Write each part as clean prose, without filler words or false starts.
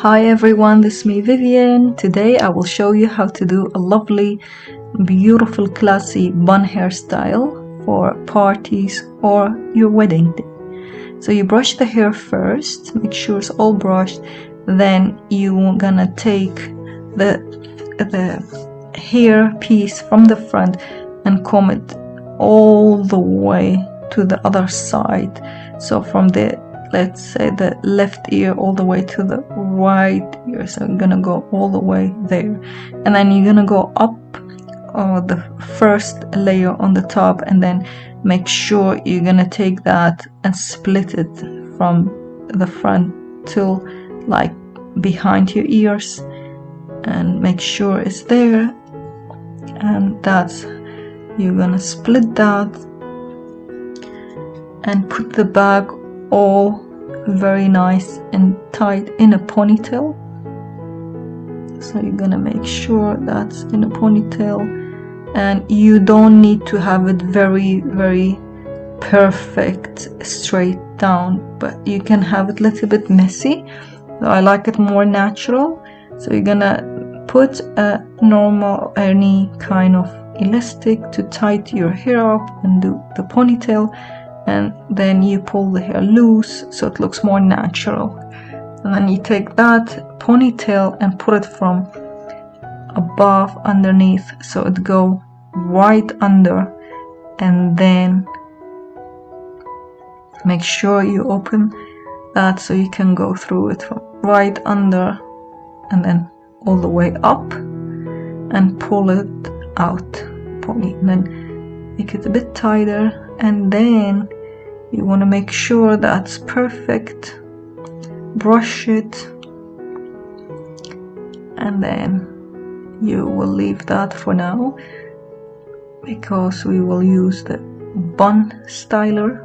Hi everyone, this is me Vivian. Today I will show you how to do a lovely, beautiful, classy bun hairstyle for parties or your wedding day. So you brush the hair first, make sure it's all brushed. Then you're gonna take the hair piece from the front and comb it all the way to the other side. So from the, let's say, the left ear all the way to the right ear. So you're gonna go all the way there, and then you're gonna go up the first layer on the top, and then make sure you're gonna take that and split it from the front till like behind your ears, and make sure it's there. And that's, you're gonna split that and put the back all very nice and tight in a ponytail. So you're gonna make sure that's in a ponytail, and you don't need to have it very perfect straight down, but you can have it a little bit messy. So I like it more natural. So you're gonna put a normal, any kind of elastic to tighten your hair up and do the ponytail, and then you pull the hair loose so it looks more natural. And then you take that ponytail and put it from above underneath, so it go right under, and then make sure you open that so you can go through it from right under and then all the way up and pull it out, and then make it a bit tighter, and then you want to make sure that's perfect. Brush it, and then you will leave that for now because we will use the bun styler.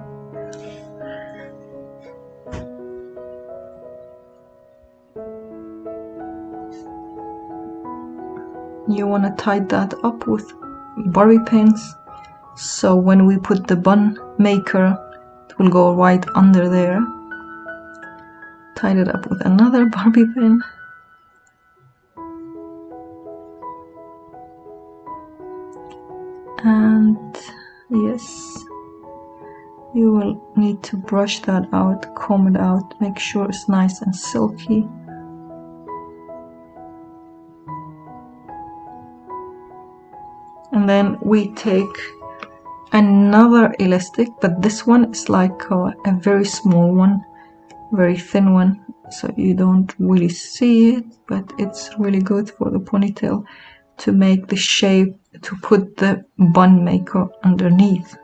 You want to tie that up with bobby pins, so when we put the bun maker it will go right under there. Tie it up with another bobby pin. And yes, you will need to brush that out, comb it out, make sure it's nice and silky. And then we take another elastic, but this one is like a very small one, very thin one, so you don't really see it, but it's really good for the ponytail to make the shape to put the bun maker underneath.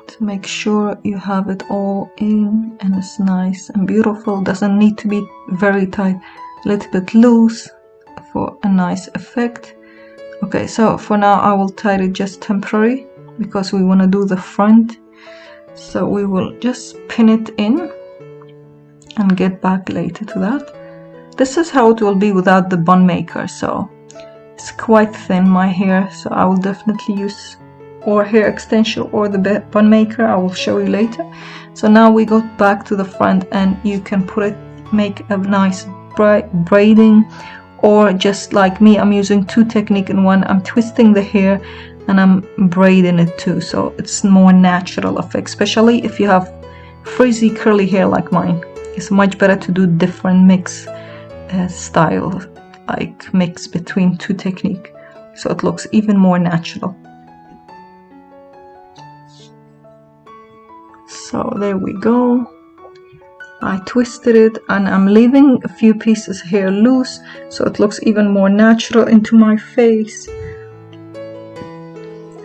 To make sure you have it all in and it's nice and beautiful. Doesn't need to be very tight, a little bit loose for a nice effect. Okay, so for now I will tie it just temporary because we want to do the front. So we will just pin it in and get back later to that. This is how it will be without the bun maker. So it's quite thin, my hair, so I will definitely use or hair extension or the bun maker. I will show you later. So now we go back to the front, and you can put it, make a nice braiding, or just like me, I'm using two techniques in one. I'm twisting the hair and I'm braiding it too, so it's more natural effect, especially if you have frizzy curly hair like mine. It's much better to do different mix style, like mix between two techniques, so it looks even more natural. So there we go. I twisted it, and I'm leaving a few pieces here loose so it looks even more natural into my face.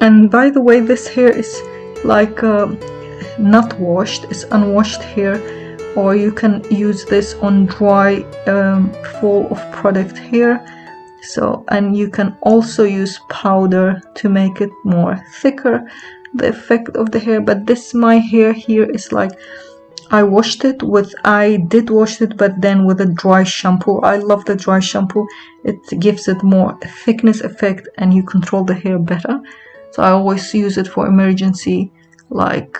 And by the way, this hair is like not washed, it's unwashed hair, or you can use this on dry full of product hair. So, and you can also use powder to make it more thicker, the effect of the hair. But this, my hair here is like, I did wash it, but then with a dry shampoo. I love the dry shampoo. It gives it more thickness effect and you control the hair better. So I always use it for emergency like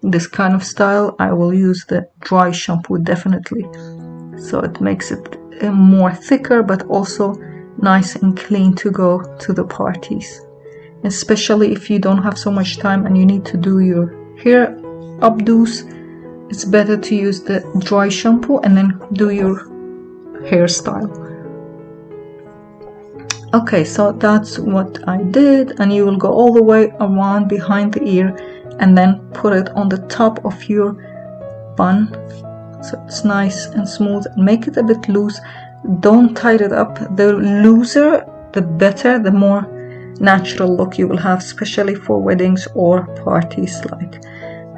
this kind of style, I will use the dry shampoo definitely. So it makes it more thicker, but also nice and clean to go to the parties. Especially if you don't have so much time and you need to do your hair updos, it's better to use the dry shampoo and then do your hairstyle. Okay, so that's what I did, and you will go all the way around behind the ear and then put it on the top of your bun, so it's nice and smooth. Make it a bit loose, don't tie it up. The looser the better, the more natural look you will have, especially for weddings or parties. Like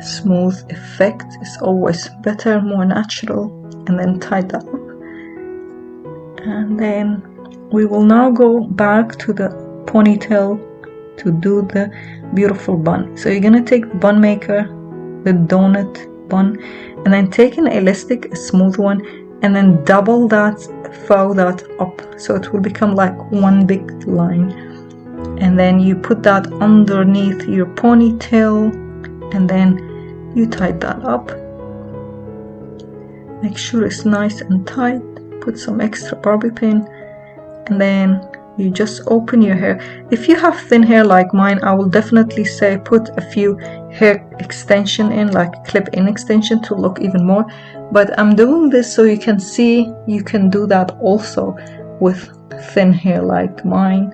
smooth effect is always better, more natural. And then tie that up, and then we will now go back to the ponytail to do the beautiful bun. So you're gonna take the bun maker, the donut bun, and then take an elastic, a smooth one, and then double that, fold that up, so it will become like one big line. And then you put that underneath your ponytail, and then you tie that up. Make sure it's nice and tight. Put some extra bobby pin, and then you just open your hair. If you have thin hair like mine, I will definitely say put a few hair extension in, like clip-in extension, to look even more. But I'm doing this so you can see you can do that also with thin hair like mine,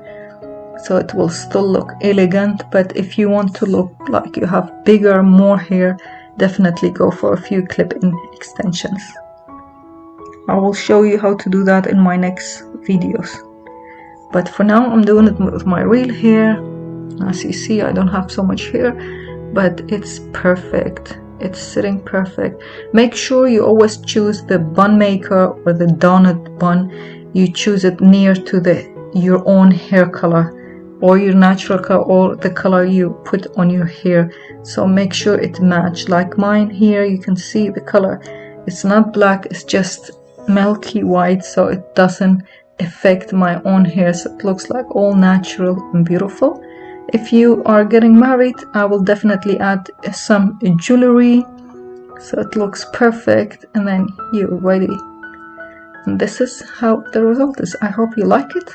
so it will still look elegant. But if you want to look like you have bigger, more hair, definitely go for a few clip-in extensions. I will show you how to do that in my next videos. But for now, I'm doing it with my real hair. As you see, I don't have so much hair, but it's perfect. It's sitting perfect. Make sure you always choose the bun maker or the donut bun. You choose it near to your own hair color, or your natural color, or the color you put on your hair. So make sure it matches. Like mine here, you can see the color. It's not black, it's just milky white, so it doesn't affect my own hair, so it looks like all natural and beautiful. If you are getting married, I will definitely add some jewelry so it looks perfect, and then you're ready. And this is how the result is. I hope you like it.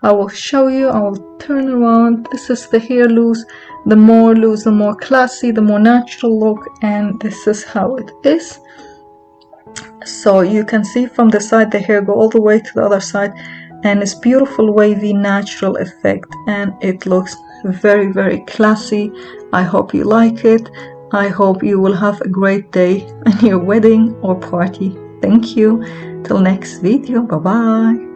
I will show you. I will turn around. This is the hair loose. The more loose, the more classy, the more natural look, and this is how it is. So you can see from the side the hair go all the way to the other side, and it's beautiful wavy natural effect, and it looks very, very classy. I hope you like it. I hope you will have a great day in your wedding or party. Thank you. Till next video. Bye bye.